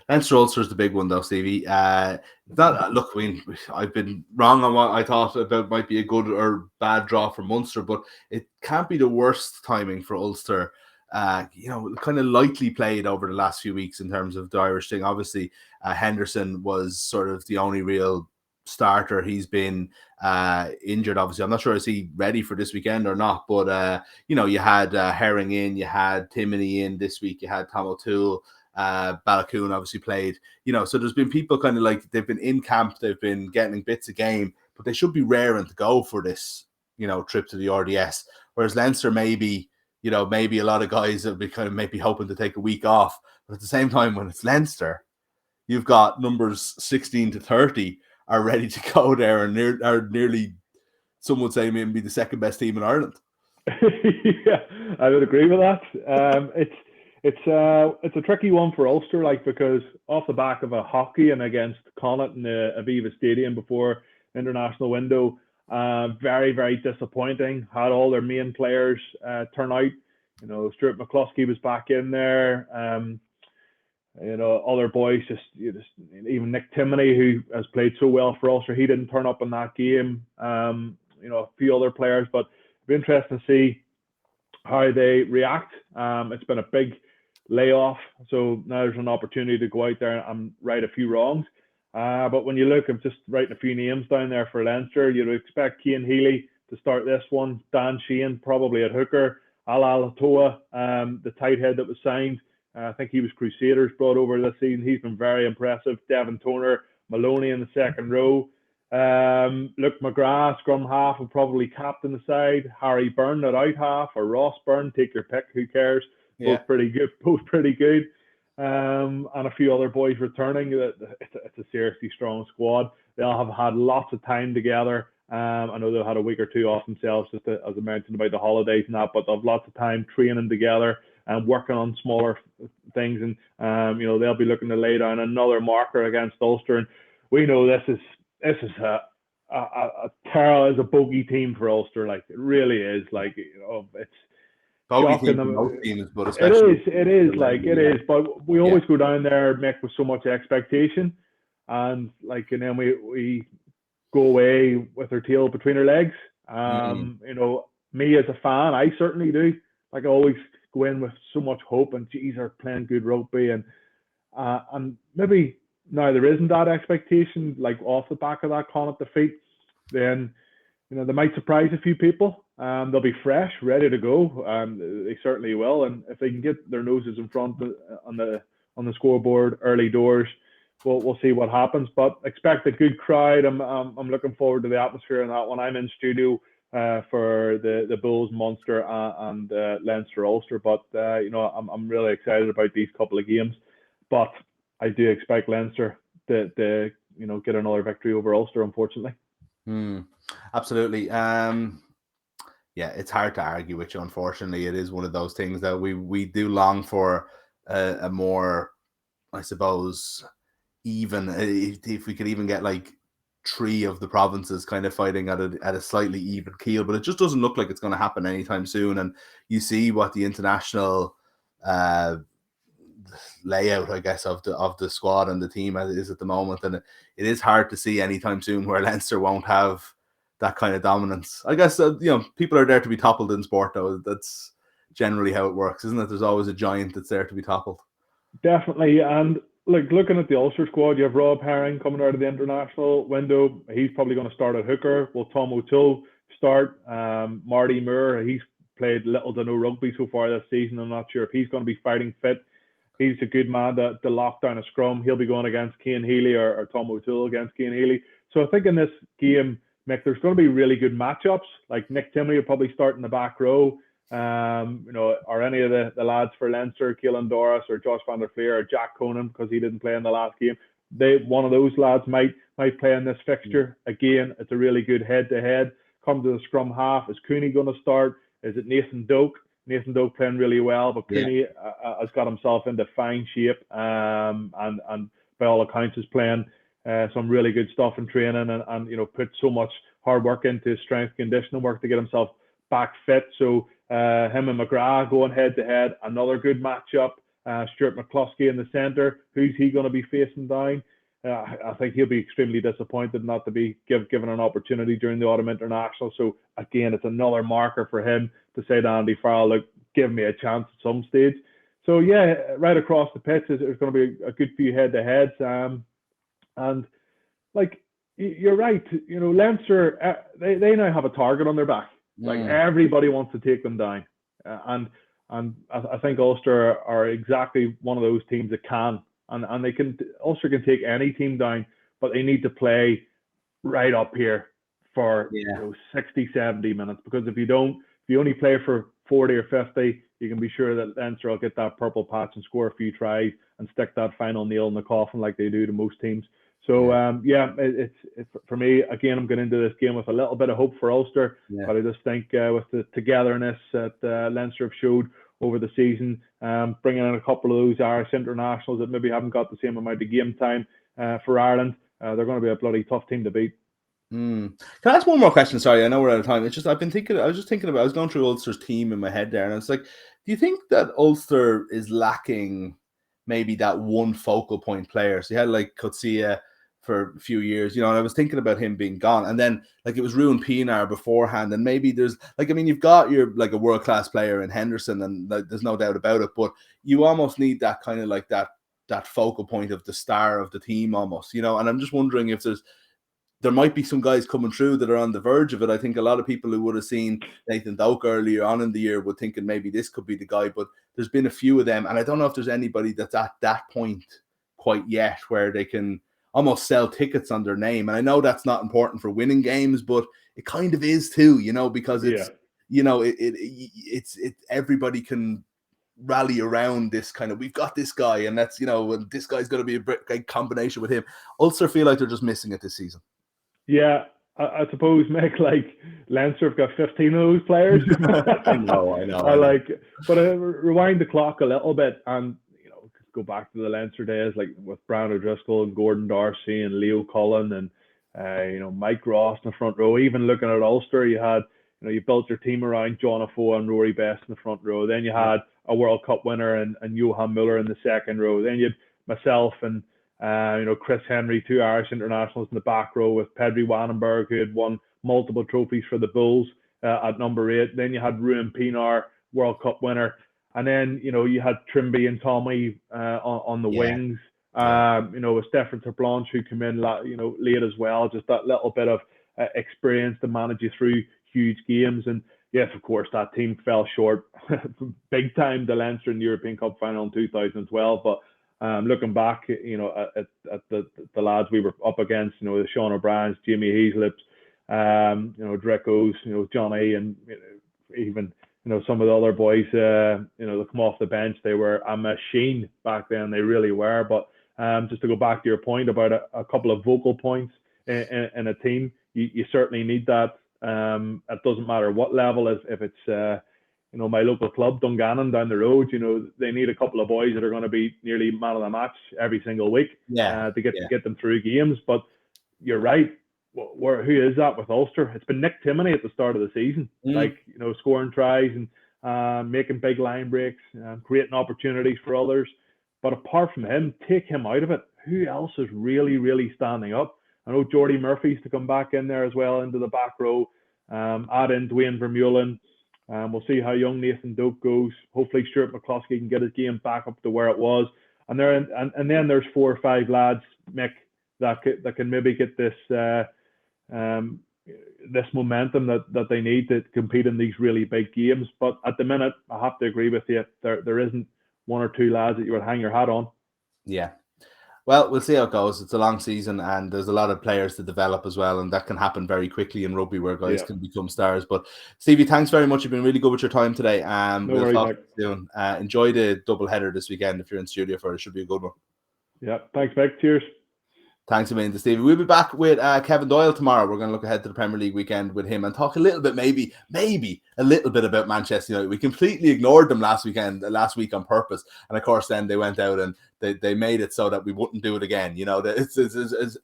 Leinster Ulster is the big one, though, Stevie. Look, I mean, I've been wrong on what I thought about might be a good or bad draw for Munster, but it can't be the worst timing for Ulster. Kind of lightly played over the last few weeks in terms of the Irish thing. Obviously, Henderson was sort of the only real starter. He's been injured, obviously. I'm not sure is he ready for this weekend or not, but you had Herring in, you had Timoney in this week, you had Tom O'Toole, Balakoon obviously played, so there's been people kind of like they've been in camp, they've been getting bits of game, but they should be raring to go for this trip to the RDS, whereas Leinster maybe a lot of guys have been kind of maybe hoping to take a week off, but at the same time when it's Leinster, you've got numbers 16 to 30 are ready to go there and are nearly, some would say, maybe the second best team in Ireland. Yeah, I would agree with that. It's a tricky one for Ulster, because off the back of a hockey and against Connacht in the Aviva Stadium before international window, very, very disappointing. Had all their main players turn out. Stuart McCluskey was back in there. Other boys, even Nick Timoney, who has played so well for Ulster, he didn't turn up in that game. A few other players, but it'll be interesting to see how they react. It's been a big layoff, so now there's an opportunity to go out there and right a few wrongs. But when you look, I'm just writing a few names down there for Leinster. You'd expect Cian Healy to start this one, Dan Sheehan probably at hooker, Al Alatoa, the tight head that was signed. I think he was Crusaders brought over this season. He's been very impressive. Devin Toner, Maloney in the second row. Luke McGrath, scrum half, will probably captain the side. Harry Byrne at out half, or Ross Byrne, take your pick, who cares? Yeah. Both pretty good. And a few other boys returning. It's a seriously strong squad. They all have had lots of time together. I know they've had a week or two off themselves, as I mentioned about the holidays and that, but they've lots of time training together and working on smaller things. And they'll be looking to lay down another marker against Ulster. And we know this is a terrible, is a bogey team for Ulster. It really is. It's bogey team for most teams, but especially it is. But we always go down there, Mick, with so much expectation, and then we go away with our tail between our legs. Me as a fan, I certainly do. I always go in with so much hope, and geez, they're playing good rugby, and maybe now there isn't that expectation, off the back of that Connacht defeat, then they might surprise a few people. They'll be fresh, ready to go. They certainly will, and if they can get their noses in front on the scoreboard early doors, we'll see what happens. But expect a good crowd. I'm looking forward to the atmosphere in that one. I'm in studio for the Bulls, Munster, and Leinster Ulster. But I'm really excited about these couple of games. But I do expect Leinster to get another victory over Ulster, unfortunately. Absolutely. It's hard to argue with you. Unfortunately, it is one of those things that we do long for a more, I suppose, even if we could even get 3 of the provinces kind of fighting at a slightly even keel, but it just doesn't look like it's going to happen anytime soon. And you see what the international layout, I guess, of the squad and the team is at the moment, and it is hard to see anytime soon where Leinster won't have that kind of dominance. I guess people are there to be toppled in sport, though. That's generally how it works, isn't it? There's always a giant that's there to be toppled. Definitely. And looking at the Ulster squad, you have Rob Herring coming out of the international window. He's probably going to start at hooker. Will Tom O'Toole start? Marty Moore, he's played little to no rugby so far this season. I'm not sure if he's going to be fighting fit. He's a good man to lock down a scrum. He'll be going against Cian Healy or Tom O'Toole against Cian Healy. So I think in this game, Mick, there's going to be really good matchups. Nick Timoney will probably start in the back row. Or any of the lads for Leinster, Keelan Doris or Josh van der Fleer or Jack Conan, because he didn't play in the last game. One of those lads might play in this fixture. Again, it's a really good head-to-head. Come to the scrum half. Is Cooney going to start? Is it Nathan Doak? Nathan Doak playing really well, but Cooney has got himself into fine shape and by all accounts is playing some really good stuff in training and put so much hard work into strength conditioning work to get himself back fit. So him and McGrath going head to head, another good matchup. Stuart McCluskey in the centre. Who's he going to be facing down? I think he'll be extremely disappointed not to be given an opportunity during the autumn international. So again, it's another marker for him to say to Andy Farrell, look, give me a chance at some stage. So yeah, right across the pitch, there's going to be a good few head-to-heads. And like, you're right, Leinster, they now have a target on their back. Like, everybody wants to take them down. And I think Ulster are exactly one of those teams that can. And Ulster can take any team down, but they need to play right up here for 60, 70 minutes. Because if you only play for 40 or 50, you can be sure that Leinster will get that purple patch and score a few tries and stick that final nail in the coffin like they do to most teams. So it's for me, again, I'm going into this game with a little bit of hope for Ulster, but I just think with the togetherness that Leinster have showed over the season, bringing in a couple of those Irish internationals that maybe haven't got the same amount of game time for Ireland, they're going to be a bloody tough team to beat. Can I ask one more question? Sorry, I know we're out of time. It's just I was going through Ulster's team in my head there, and it's like, do you think that Ulster is lacking maybe that one focal point player? So you had like Coetzee for a few years, and I was thinking about him being gone, and then like it was Ruan Pienaar beforehand, and maybe there's like, I mean, you've got your like a world class player in Henderson, and there's no doubt about it, but you almost need that kind of like that focal point of the star of the team almost, and I'm just wondering if there might be some guys coming through that are on the verge of it. I think a lot of people who would have seen Nathan Doak earlier on in the year would thinking maybe this could be the guy, but there's been a few of them, and I don't know if there's anybody that's at that point quite yet where they can almost sell tickets on their name. And I know that's not important for winning games, but it kind of is too, because it's, it's everybody can rally around this kind of, we've got this guy, and that's, and this guy's going to be a great combination with him. Ulster feel like they're just missing it this season. Yeah, I suppose, Mick, like Leinster have got 15 of those players. I know. But I rewind the clock a little bit and, go back to the Leinster days, like with Brian O'Driscoll and Gordon Darcy and Leo Cullen and, Mike Ross in the front row. Even looking at Ulster, you had, you built your team around John Afoe and Rory Best in the front row. Then you had a World Cup winner and Johan Muller in the second row. Then you had myself and, Chris Henry, 2 Irish internationals in the back row with Pedri Wannenberg, who had won multiple trophies for the Bulls at number 8. Then you had Ruan Pienaar, World Cup winner. And then, you had Trimby and Tommy on the wings. With Stephen Ferris, who came in, late as well. Just that little bit of experience to manage you through huge games. And yes, of course, that team fell short big time to Leinster in the European Cup final in 2012. But looking back, at the lads we were up against, the Sean O'Briens, Jamie Heaslip's, Drecko's, Johnny, and even some of the other boys, that come off the bench, they were a machine back then. They really were. But just to go back to your point about a couple of vocal points in a team, you certainly need that. It doesn't matter what level. If it's my local club, Dungannon down the road, they need a couple of boys that are going to be nearly man of the match every single week to get them through games. But you're right. Who is that with Ulster? It's been Nick Timoney at the start of the season, scoring tries and making big line breaks, creating opportunities for others. But apart from him, take him out of it. Who else is really, really standing up? I know Jordy Murphy's to come back in there as well into the back row. Add in Dwayne Vermeulen. We'll see how young Nathan Doak goes. Hopefully Stuart McCluskey can get his game back up to where it was. And then there's 4 or 5 lads, Mick, that can maybe get this this momentum that they need to compete in these really big games. But at the minute, I have to agree with you. There isn't 1 or 2 lads that you would hang your hat on. Yeah. Well, we'll see how it goes. It's a long season and there's a lot of players to develop as well. And that can happen very quickly in rugby where guys can become stars. But Stevie, thanks very much. You've been really good with your time today. We'll talk soon. Enjoy the double header this weekend if you're in studio for it. It should be a good one. Yeah. Thanks, Mick. Cheers. Thanks a million to Stevie. We'll be back with Kevin Doyle tomorrow. We're going to look ahead to the Premier League weekend with him and talk a little bit, maybe a little bit about Manchester United. We completely ignored them last week on purpose. And of course, then they went out and they made it so that we wouldn't do it again. It's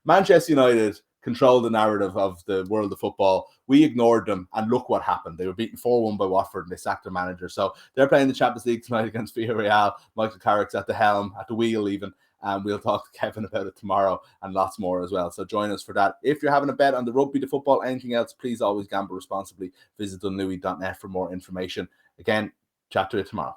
Manchester United control the narrative of the world of football. We ignored them, and look what happened. They were beaten 4-1 by Watford, and they sacked their manager. So they're playing the Champions League tonight against Villarreal. Michael Carrick's at the helm, at the wheel even. And we'll talk to Kevin about it tomorrow and lots more as well. So join us for that. If you're having a bet on the rugby, the football, anything else, please always gamble responsibly. Visit dunlewy.net for more information. Again, chat to you tomorrow.